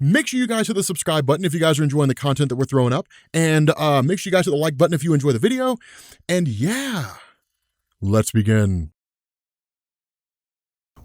Make sure you guys hit the subscribe button if you guys are enjoying the content that we're throwing up, and make sure you guys hit the like button if you enjoy the video. And yeah, let's begin.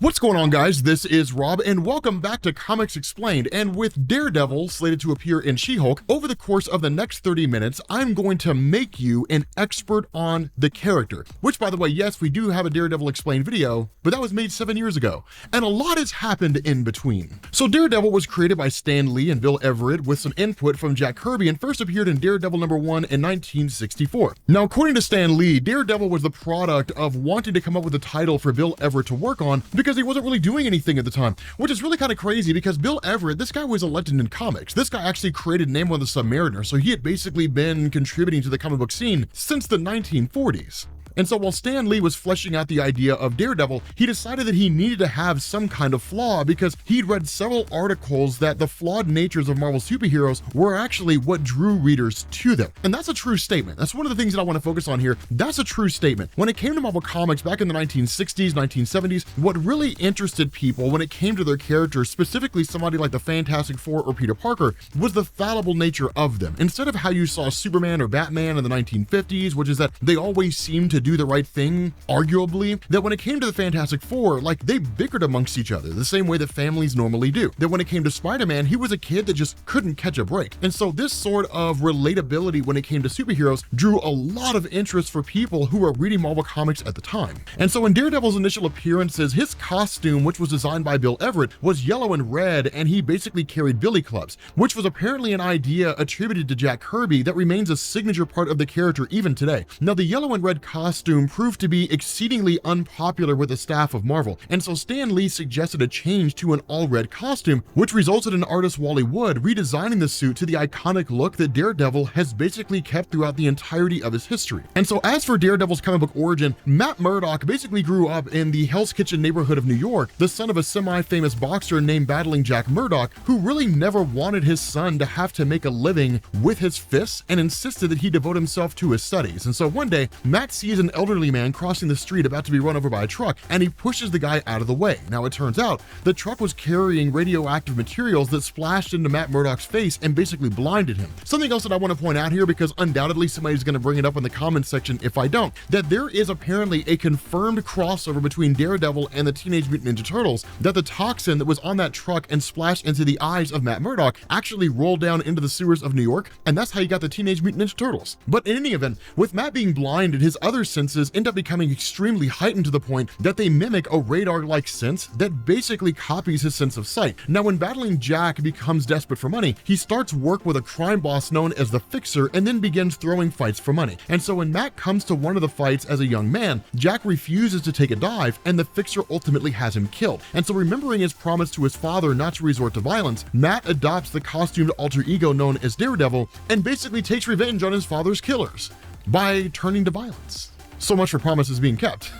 What's going on, guys? This is Rob, and welcome back to Comics Explained. And with Daredevil slated to appear in She-Hulk, over the course of the next 30 minutes, I'm going to make you an expert on the character. Which, by the way, yes, we do have a Daredevil Explained video, but that was made 7 years ago, and a lot has happened in between. So Daredevil was created by Stan Lee and Bill Everett with some input from Jack Kirby, and first appeared in Daredevil #1 in 1964. Now, according to Stan Lee, Daredevil was the product of wanting to come up with a title for Bill Everett to work on, because he wasn't really doing anything at the time, which is really kind of crazy because Bill Everett, this guy was a legend in comics. This guy actually created Name of the Submariner, so he had basically been contributing to the comic book scene since the 1940s. And so while Stan Lee was fleshing out the idea of Daredevil, he decided that he needed to have some kind of flaw because he'd read several articles that the flawed natures of Marvel superheroes were actually what drew readers to them. And that's a true statement. That's one of the things that I want to focus on here. That's a true statement. When it came to Marvel Comics back in the 1960s, 1970s, what really interested people when it came to their characters, specifically somebody like the Fantastic Four or Peter Parker, was the fallible nature of them. Instead of how you saw Superman or Batman in the 1950s, which is that they always seemed to do the right thing, arguably, that when it came to the Fantastic Four, like, they bickered amongst each other the same way that families normally do. That when it came to Spider-Man, he was a kid that just couldn't catch a break. And so this sort of relatability when it came to superheroes drew a lot of interest for people who were reading Marvel Comics at the time. And so in Daredevil's initial appearances, his costume, which was designed by Bill Everett, was yellow and red, and he basically carried billy clubs, which was apparently an idea attributed to Jack Kirby that remains a signature part of the character even today. Now, the yellow and red costume proved to be exceedingly unpopular with the staff of Marvel, and so Stan Lee suggested a change to an all-red costume, which resulted in artist Wally Wood redesigning the suit to the iconic look that Daredevil has basically kept throughout the entirety of his history. And so as for Daredevil's comic book origin, Matt Murdock basically grew up in the Hell's Kitchen neighborhood of New York, the son of a semi-famous boxer named Battling Jack Murdock, who really never wanted his son to have to make a living with his fists and insisted that he devote himself to his studies. And so one day, Matt sees an elderly man crossing the street about to be run over by a truck, and he pushes the guy out of the way. Now, it turns out the truck was carrying radioactive materials that splashed into Matt Murdock's face and basically blinded him. Something else that I want to point out here, because undoubtedly somebody's going to bring it up in the comments section if I don't, that there is apparently a confirmed crossover between Daredevil and the Teenage Mutant Ninja Turtles, that the toxin that was on that truck and splashed into the eyes of Matt Murdock actually rolled down into the sewers of New York, and that's how you got the Teenage Mutant Ninja Turtles. But in any event, with Matt being blinded, his other senses end up becoming extremely heightened to the point that they mimic a radar-like sense that basically copies his sense of sight. Now, when Battling Jack becomes desperate for money, he starts work with a crime boss known as the Fixer and then begins throwing fights for money. And so when Matt comes to one of the fights as a young man, Jack refuses to take a dive, and the Fixer ultimately has him killed. And so, remembering his promise to his father not to resort to violence, Matt adopts the costumed alter ego known as Daredevil and basically takes revenge on his father's killers by turning to violence. So much for promises being kept.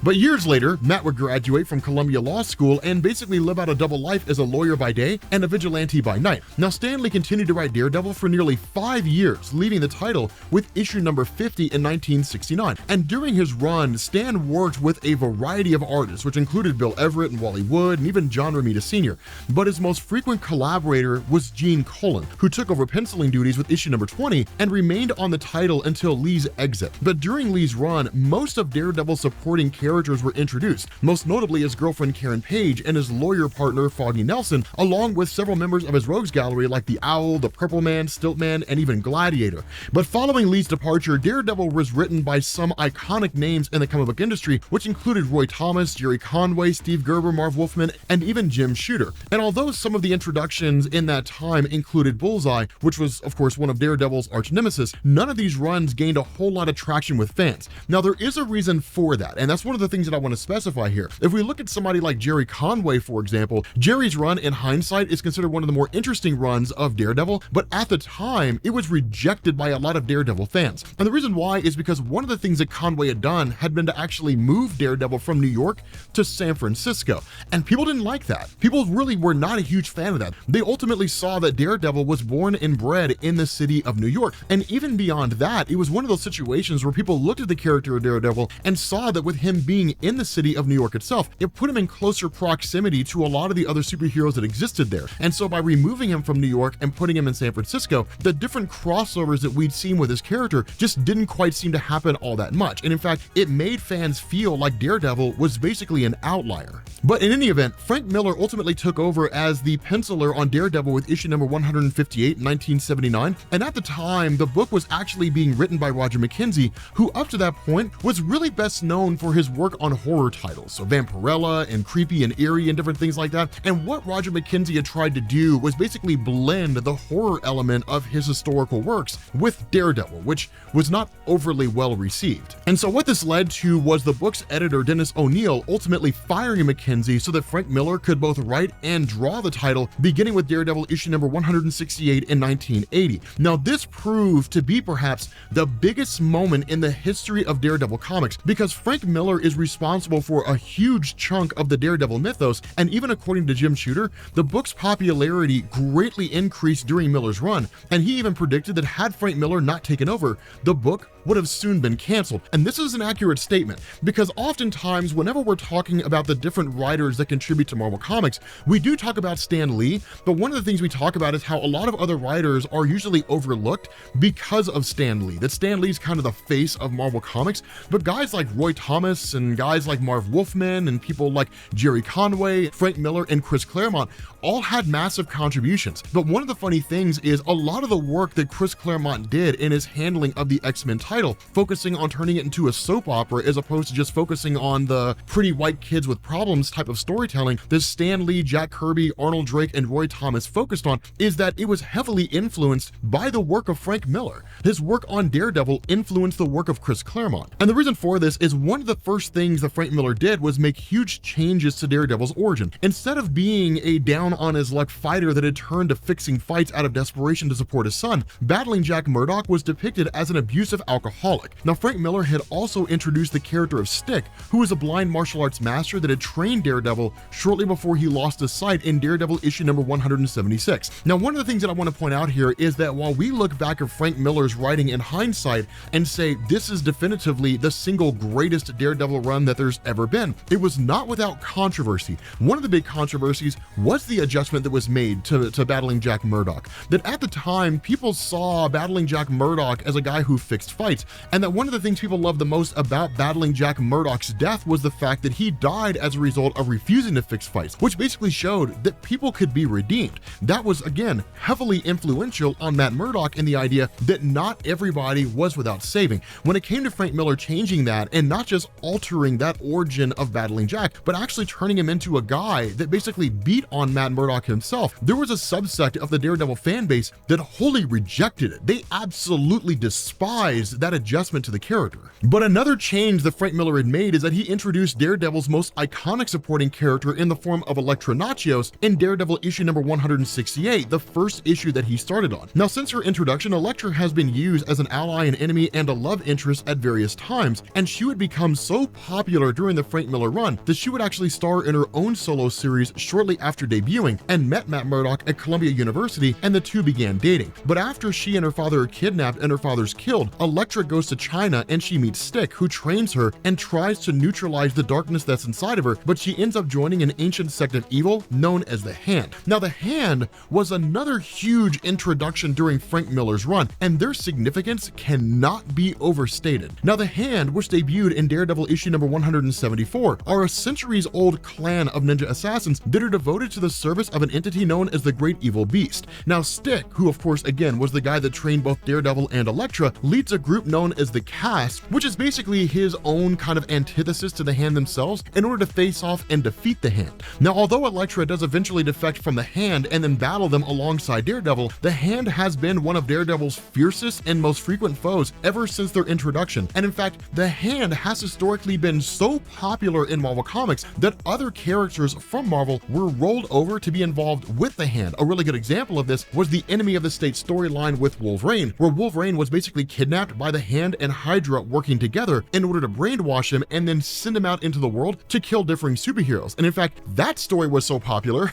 But years later, Matt would graduate from Columbia Law School and basically live out a double life as a lawyer by day and a vigilante by night. Now, Stan Lee continued to write Daredevil for nearly 5 years, leaving the title with issue number 50 in 1969. And during his run, Stan worked with a variety of artists, which included Bill Everett and Wally Wood and even John Romita Sr. But his most frequent collaborator was Gene Colan, who took over penciling duties with issue number 20 and remained on the title until Lee's exit. But during Lee's run, most of Daredevil's supporting characters were introduced, most notably his girlfriend Karen Page and his lawyer partner Foggy Nelson, along with several members of his rogues gallery like the Owl, the Purple Man, Stiltman, and even Gladiator. But following Lee's departure, Daredevil was written by some iconic names in the comic book industry, which included Roy Thomas, Jerry Conway, Steve Gerber, Marv Wolfman, and even Jim Shooter. And although some of the introductions in that time included Bullseye, which was of course one of Daredevil's arch nemesis, none of these runs gained a whole lot of traction with fans. Now, there is a reason for that, and that's one of the things that I want to specify here. If we look at somebody like Jerry Conway, for example, Jerry's run in hindsight is considered one of the more interesting runs of Daredevil, but at the time it was rejected by a lot of Daredevil fans. And the reason why is because one of the things that Conway had done had been to actually move Daredevil from New York to San Francisco, and people didn't like that. People really were not a huge fan of that. They ultimately saw that Daredevil was born and bred in the city of New York, and even beyond that, it was one of those situations where people looked at the character of Daredevil and saw that with him and being in the city of New York itself, it put him in closer proximity to a lot of the other superheroes that existed there. And so by removing him from New York and putting him in San Francisco, the different crossovers that we'd seen with his character just didn't quite seem to happen all that much. And in fact, it made fans feel like Daredevil was basically an outlier. But in any event, Frank Miller ultimately took over as the penciler on Daredevil with issue number 158 in 1979. And at the time, the book was actually being written by Roger McKenzie, who up to that point was really best known for his work on horror titles, so Vampirella and Creepy and Eerie and different things like that. And what Roger McKenzie had tried to do was basically blend the horror element of his historical works with Daredevil, which was not overly well received. And so what this led to was the book's editor, Dennis O'Neil, ultimately firing McKenzie so that Frank Miller could both write and draw the title, beginning with Daredevil issue number 168 in 1980. Now, this proved to be perhaps the biggest moment in the history of Daredevil comics, because Frank Miller is responsible for a huge chunk of the Daredevil mythos, and even according to Jim Shooter, the book's popularity greatly increased during Miller's run, and he even predicted that had Frank Miller not taken over, the book would have soon been canceled. And this is an accurate statement, because oftentimes whenever we're talking about the different writers that contribute to Marvel Comics, we do talk about Stan Lee, but one of the things we talk about is how a lot of other writers are usually overlooked because of Stan Lee, that Stan Lee's kind of the face of Marvel Comics. But guys like Roy Thomas and guys like Marv Wolfman and people like Jerry Conway, Frank Miller, and Chris Claremont all had massive contributions. But one of the funny things is a lot of the work that Chris Claremont did in his handling of the X-Men title, focusing on turning it into a soap opera as opposed to just focusing on the pretty white kids with problems type of storytelling that Stan Lee, Jack Kirby, Arnold Drake, and Roy Thomas focused on, is that it was heavily influenced by the work of Frank Miller. His work on Daredevil influenced the work of Chris Claremont. And the reason for this is one of the first things that Frank Miller did was make huge changes to Daredevil's origin. Instead of being a down on his luck fighter that had turned to fixing fights out of desperation to support his son, battling Jack Murdock was depicted as an abusive alcoholic. Now, Frank Miller had also introduced the character of Stick, who was a blind martial arts master that had trained Daredevil shortly before he lost his sight in Daredevil issue number 176. Now, one of the things that I want to point out here is that while we look back at Frank Miller's writing in hindsight and say this is definitively the single greatest Daredevil run that there's ever been, it was not without controversy. One of the big controversies was the adjustment that was made to battling Jack Murdock. That at the time, people saw battling Jack Murdock as a guy who fixed fights, and that one of the things people loved the most about battling Jack Murdock's death was the fact that he died as a result of refusing to fix fights, which basically showed that people could be redeemed. That was, again, heavily influential on Matt Murdock in the idea that not everybody was without saving. When it came to Frank Miller changing that and not just altering that origin of battling Jack, but actually turning him into a guy that basically beat on Matt Murdock himself, there was a subsect of the Daredevil fan base that wholly rejected it. They absolutely despised that adjustment to the character. But another change that Frank Miller had made is that he introduced Daredevil's most iconic supporting character in the form of Elektra Natchios in Daredevil issue number 168, the first issue that he started on. Now, since her introduction, Elektra has been used as an ally, an enemy, and a love interest at various times, and she would become so popular during the Frank Miller run that she would actually star in her own solo series shortly after debuting and met Matt Murdock at Columbia University, and the two began dating. But after she and her father are kidnapped and her father's killed, Elektra goes to China and she meets Stick, who trains her and tries to neutralize the darkness that's inside of her, but she ends up joining an ancient sect of evil known as the Hand. Now, the Hand was another huge introduction during Frank Miller's run, and their significance cannot be overstated. Now, the Hand, which debuted in Daredevil issue number 174, are a centuries-old clan of ninja assassins that are devoted to the service of an entity known as the Great Evil Beast. Now, Stick, who of course again was the guy that trained both Daredevil and Elektra, leads a group known as the Cast, which is basically his own kind of antithesis to the Hand themselves, in order to face off and defeat the Hand. Now, although Elektra does eventually defect from the Hand and then battle them alongside Daredevil, the Hand has been one of Daredevil's fiercest and most frequent foes ever since their introduction. And in fact, the Hand has historically been so popular in Marvel Comics that other characters from Marvel were rolled over to be involved with the Hand. A really good example of this was the Enemy of the State storyline with Wolverine, where Wolverine was basically kidnapped by by the Hand and Hydra working together in order to brainwash him and then send him out into the world to kill differing superheroes. And in fact, that story was so popular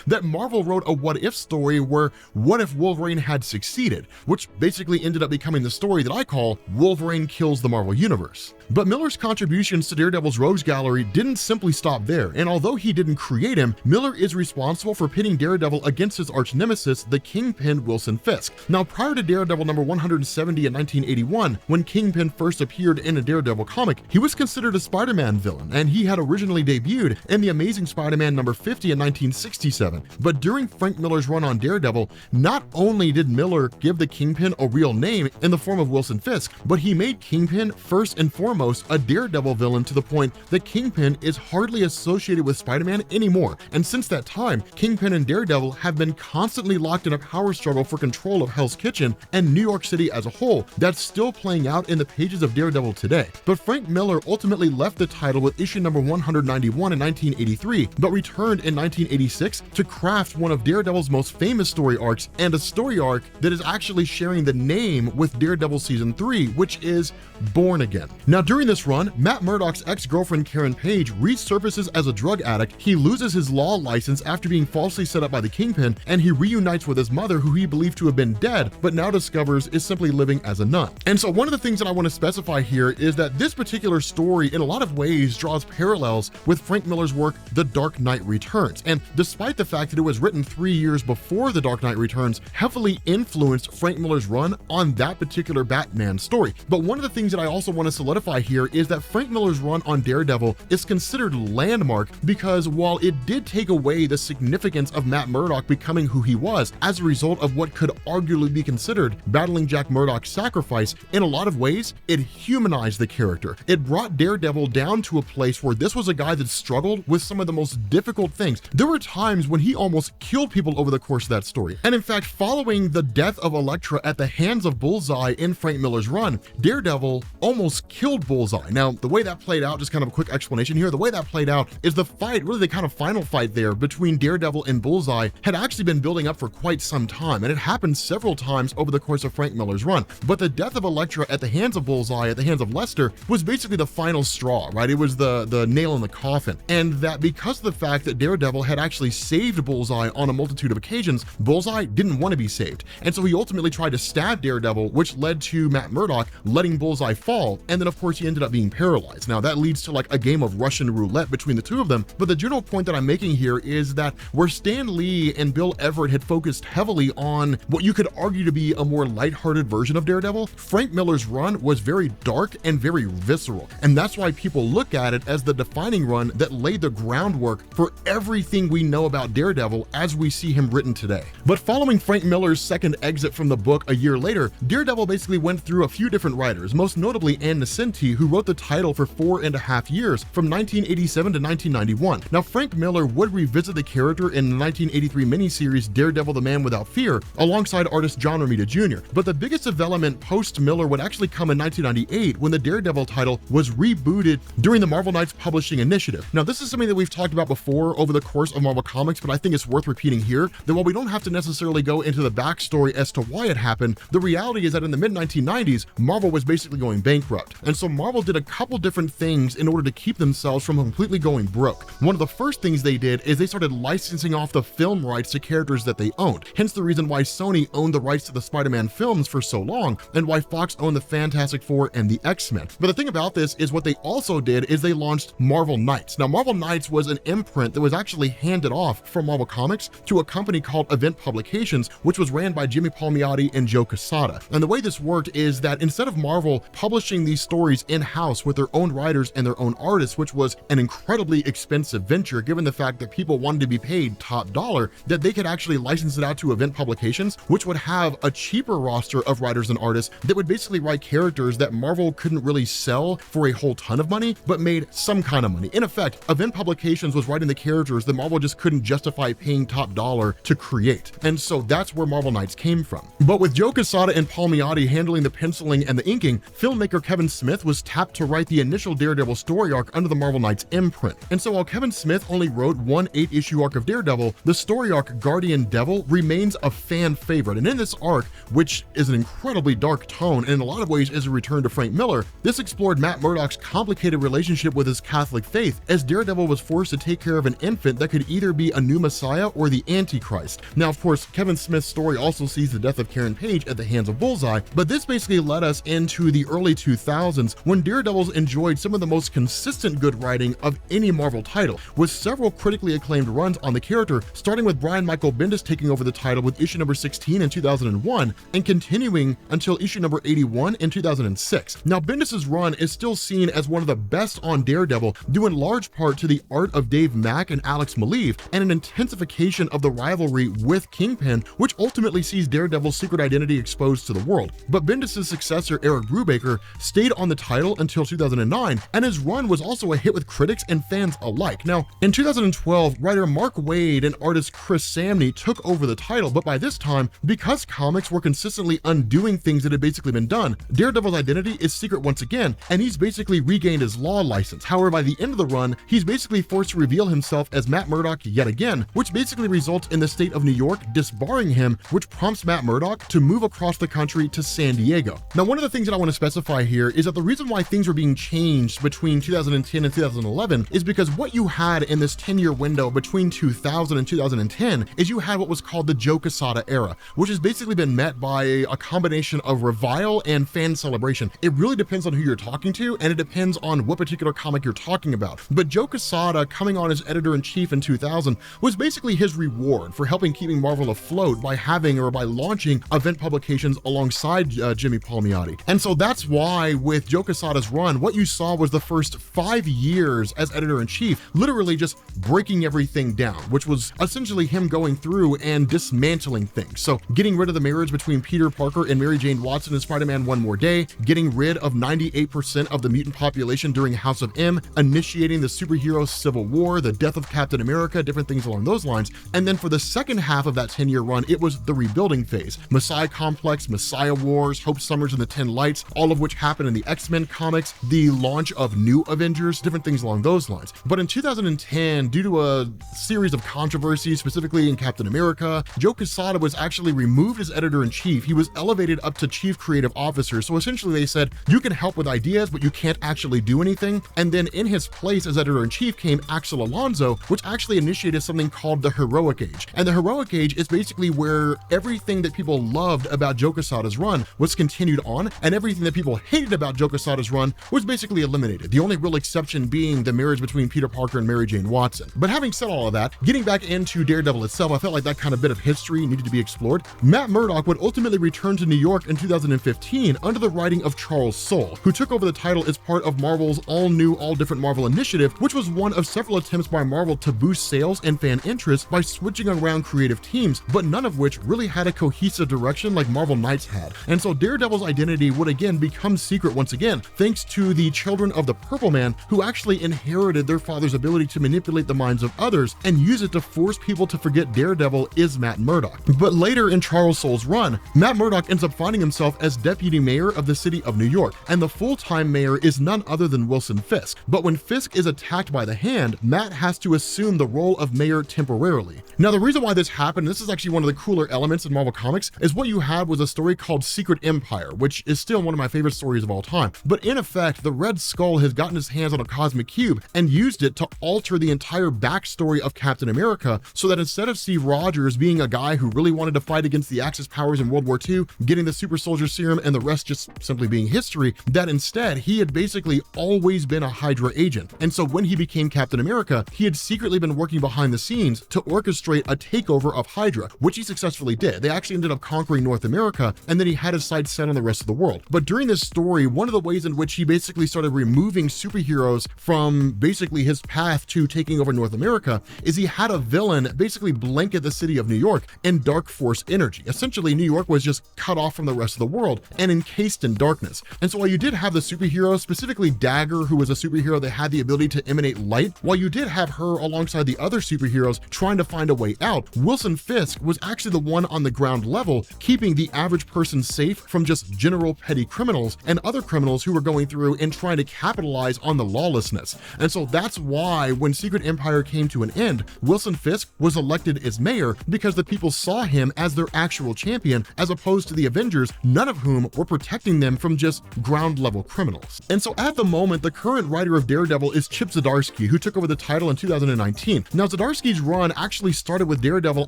that Marvel wrote a what if story where what if Wolverine had succeeded, which basically ended up becoming the story that I call Wolverine Kills the Marvel Universe. But Miller's contributions to Daredevil's Rogues Gallery didn't simply stop there, and although he didn't create him, Miller is responsible for pitting Daredevil against his arch nemesis, the Kingpin Wilson Fisk. Now, prior to Daredevil number 170 in 1981, when Kingpin first appeared in a Daredevil comic, he was considered a Spider-Man villain, and he had originally debuted in The Amazing Spider-Man number 50 in 1967. But during Frank Miller's run on Daredevil, not only did Miller give the Kingpin a real name in the form of Wilson Fisk, but he made Kingpin first and foremost a Daredevil villain to the point that Kingpin is hardly associated with Spider-Man anymore. And since that time, Kingpin and Daredevil have been constantly locked in a power struggle for control of Hell's Kitchen and New York City as a whole that's still playing out in the pages of Daredevil today. But Frank Miller ultimately left the title with issue number 191 in 1983, but returned in 1986 to craft one of Daredevil's most famous story arcs, and a story arc that is actually sharing the name with Daredevil Season 3, which is Born Again. Now, during this run, Matt Murdock's ex-girlfriend Karen Page resurfaces as a drug addict. He loses his law license after being falsely set up by the Kingpin, and he reunites with his mother, who he believed to have been dead, but now discovers is simply living as a nun. And so one of the things that I want to specify here is that this particular story in a lot of ways draws parallels with Frank Miller's work, The Dark Knight Returns. And despite the fact that it was written 3 years before The Dark Knight Returns, heavily influenced Frank Miller's run on that particular Batman story. But one of the things that I also want to solidify here is that Frank Miller's run on Daredevil is considered landmark because while it did take away the significance of Matt Murdock becoming who he was as a result of what could arguably be considered battling Jack Murdock's sacrifice, in a lot of ways, it humanized the character. It brought Daredevil down to a place where this was a guy that struggled with some of the most difficult things. There were times when he almost killed people over the course of that story. And in fact, following the death of Elektra at the hands of Bullseye in Frank Miller's run, Daredevil almost killed Bullseye. Now, the way that played out, just kind of a quick explanation here, the way that played out is the fight, really the kind of final fight there between Daredevil and Bullseye had actually been building up for quite some time, and it happened several times over the course of Frank Miller's run. But the death of Elektra at the hands of Bullseye, at the hands of Lester, was basically the final straw, right? It was the nail in the coffin. And that because of the fact that Daredevil had actually saved Bullseye on a multitude of occasions, Bullseye didn't want to be saved. And so he ultimately tried to stab Daredevil, which led to Matt Murdock letting Bullseye fall, and then of course he ended up being paralyzed. Now that leads to like a game of Russian roulette between the two of them, but the general point that I'm making here is that where Stan Lee and Bill Everett had focused heavily on what you could argue to be a more lighthearted version of Daredevil, Frank Miller's run was very dark and very visceral, and that's why people look at it as the defining run that laid the groundwork for everything we know about Daredevil as we see him written today. But following Frank Miller's second exit from the book a year later, Daredevil basically went through a few different writers, most notably Ann Nocenti, who wrote the title for 4.5 years, from 1987 to 1991. Now, Frank Miller would revisit the character in the 1983 miniseries Daredevil the Man Without Fear, alongside artist John Romita Jr. But the biggest development post-Miller would actually come in 1998 when the Daredevil title was rebooted during the Marvel Knights Publishing Initiative. Now, this is something that we've talked about before over the course of Marvel Comics, but I think it's worth repeating here, that while we don't have to necessarily go into the backstory as to why it happened, the reality is that in the mid-1990s, Marvel was basically going bankrupt. And so Marvel did a couple different things in order to keep themselves from completely going broke. One of the first things they did is they started licensing off the film rights to characters that they owned. Hence the reason why Sony owned the rights to the Spider-Man films for so long, and why Fox owned the Fantastic Four and the X-Men. But the thing about this is what they also did is they launched Marvel Knights. Now, Marvel Knights was an imprint that was actually handed off from Marvel Comics to a company called Event Publications, which was ran by Jimmy Palmiotti and Joe Quesada. And the way this worked is that instead of Marvel publishing these stories in-house with their own writers and their own artists, which was an incredibly expensive venture given the fact that people wanted to be paid top dollar, that they could actually license it out to Event Publications, which would have a cheaper roster of writers and artists that would basically write characters that Marvel couldn't really sell for a whole ton of money, but made some kind of money. In effect, Event Publications was writing the characters that Marvel just couldn't justify paying top dollar to create. And so that's where Marvel Knights came from. But with Joe Quesada and Palmiotti handling the penciling and the inking, filmmaker Kevin Smith was tapped to write the initial Daredevil story arc under the Marvel Knights imprint. And so while Kevin Smith only wrote one 8-issue arc of Daredevil, the story arc Guardian Devil remains a fan favorite. And in this arc, which is an incredibly dark tone, and in a lot of ways is a return to Frank Miller. This explored Matt Murdock's complicated relationship with his Catholic faith, as Daredevil was forced to take care of an infant that could either be a new Messiah or the Antichrist. Now, of course, Kevin Smith's story also sees the death of Karen Page at the hands of Bullseye, but this basically led us into the early 2000s when Daredevil's enjoyed some of the most consistent good writing of any Marvel title, with several critically acclaimed runs on the character, starting with Brian Michael Bendis taking over the title with issue number 16 in 2001 and continuing until issue number 81 in 2006. Now, Bendis' run is still seen as one of the best on Daredevil, due in large part to the art of Dave Mack and Alex Maleev, and an intensification of the rivalry with Kingpin, which ultimately sees Daredevil's secret identity exposed to the world. But Bendis' successor, Eric Brubaker, stayed on the title until 2009, and his run was also a hit with critics and fans alike. Now, in 2012, writer Mark Waid and artist Chris Samney took over the title, but by this time, because comics were consistently undoing things that had basically been done, Daredevil's identity is secret once again, and he's basically regained his law license. However, by the end of the run, he's basically forced to reveal himself as Matt Murdock yet again, which basically results in the state of New York disbarring him, which prompts Matt Murdock to move across the country to San Diego. Now, one of the things that I want to specify here is that the reason why things were being changed between 2010 and 2011 is because what you had in this 10-year window between 2000 and 2010 is you had what was called the Joe Quesada era, which has basically been met by a combination of revile and fan celebration. It really depends on who you're talking to, and it depends on what particular comic you're talking about. But Joe Quesada coming on as editor-in-chief in 2000 was basically his reward for helping keeping Marvel afloat by having or by launching event publications alongside Jimmy Palmiotti. And so that's why with Joe Quesada's run, what you saw was the first 5 years as editor-in-chief literally just breaking everything down, which was essentially him going through and dismantling things. So getting rid of the marriage between Peter Parker and Mary Jane Watson in Spider-Man One More Day, getting rid of 98% of the mutant population during House of M, initiating the superhero civil war, the death of Captain America, different things along those lines. And then for the second half of that 10-year run, it was the rebuilding phase. Messiah Complex, Messiah Wars, Hope Summers and the 10 Lights, all of which happened in the X-Men comics, the launch of New Avengers, different things along those lines. But in 2010, due to a series of controversies, specifically in Captain America, Joe Quesada was actually removed as editor-in-chief. He was elevated up to chief creative officer. So essentially they said, you can help with ideas, but you can't actually do anything. And then in his place as editor-in-chief came Axel Alonso, which actually initiated something called the Heroic Age. And the Heroic Age is basically where everything that people loved about Joe Quesada's run was continued on, and everything that people hated about Joe Quesada's run was basically eliminated. The only real exception being the marriage between Peter Parker and Mary Jane Watson. But having said all of that, getting back into Daredevil itself, I felt like that kind of bit of history needed to be explored. Matt Murdock would ultimately return to New York in 2015 under the writing of Charles Soule, who took over the title as part of Marvel's all-new, all-different Marvel initiative, which was one of several attempts by Marvel to boost sales and fan interest by switching around creative teams, but none of which really had a cohesive direction like Marvel Knights had. And so Daredevil's identity would again become secret once again, thanks to the children of the Purple Man, who actually inherited their father's ability to manipulate the minds of others and use it to force people to forget Daredevil is Matt Murdock. But later in Charles Soule's run, Matt Murdock ends up finding himself as deputy mayor of the city of New York, and the full-time mayor is none other than Wilson Fisk. But when Fisk is attacked by the Hand, Matt has to assume the role of mayor temporarily. Now, the reason why this happened, this is actually one of the cooler elements in Marvel Comics, is what you had was a story called Secret Empire, which is still one of my favorite stories of all time. But in effect, the Red Skull has gotten his hands on a cosmic cube and used it to alter the entire backstory of Captain America, so that instead of Steve Rogers being a guy who really wanted to fight against the Axis powers in World War II, getting the super soldier serum and the rest just simply being history, that instead he had basically always been a Hydra agent. And so when he became Captain America, he had secretly been working behind the scenes to orchestrate a takeover of Hydra, which he successfully did. They actually ended up conquering North America, and then he had his sights set on the rest of the world. But during this story, one of the ways in which he basically started removing superheroes from basically his path to taking over North America is he had a villain basically blanket the city of New York in dark force energy. Essentially, New York was just cut off from the rest of the world and encased in darkness. And so while you did have the superheroes, specifically Dagger, who was a superhero that had the ability to emanate light, while you did have her alongside the other superheroes trying to find a way out, Wilson Fisk was actually the one on the ground level keeping the average person safe from just general petty criminals and other criminals who were going through and trying to capitalize on the lawlessness. And so that's why when Secret Empire came to an end, Wilson Fisk was elected as mayor, because the people saw him as their actual champion, as opposed to the Avengers, none none of whom were protecting them from just ground level criminals. And so at the moment, the current writer of Daredevil is Chip Zdarsky, who took over the title in 2019. Now, Zdarsky's run actually started with Daredevil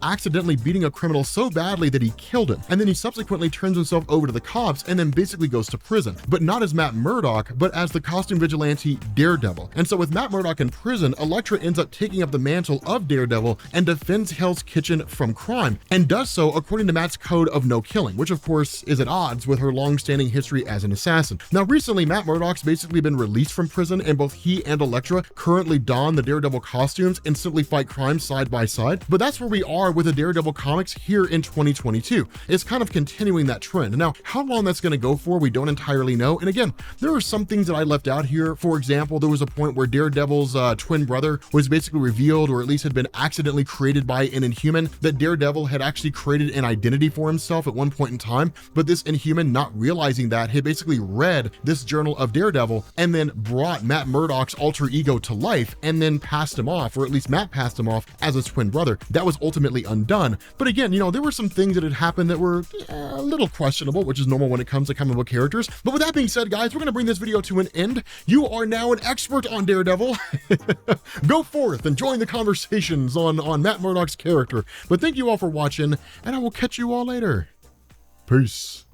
accidentally beating a criminal so badly that he killed him, and then he subsequently turns himself over to the cops and then basically goes to prison, but not as Matt Murdock, but as the costume vigilante Daredevil. And so with Matt Murdock in prison, Elektra ends up taking up the mantle of Daredevil and defends Hell's Kitchen from crime, and does so according to Matt's code of no killing, which of course is at odds with her long-standing history as an assassin. Now recently, Matt Murdock's basically been released from prison, and both he and Elektra currently don the Daredevil costumes and simply fight crime side by side. But that's where we are with the Daredevil comics here in 2022. It's kind of continuing that trend. Now, how long that's going to go for, we don't entirely know. And again, there are some things that I left out here. For example, there was a point where Daredevil's twin brother was basically revealed, or at least had been accidentally created by an Inhuman, that Daredevil had actually created an identity for himself at one point in time, but this Inhuman, not realizing that, had basically read this journal of Daredevil and then brought Matt Murdock's alter ego to life and then passed him off, or at least Matt passed him off as his twin brother. That was ultimately undone. But again, you know, there were some things that had happened that were a little questionable, which is normal when it comes to comic book characters. But with that being said, guys, we're going to bring this video to an end. You are now an expert on Daredevil. Go forth and join the conversations on Matt Murdock's character. But thank you all for watching, and I will catch you all later. Peace.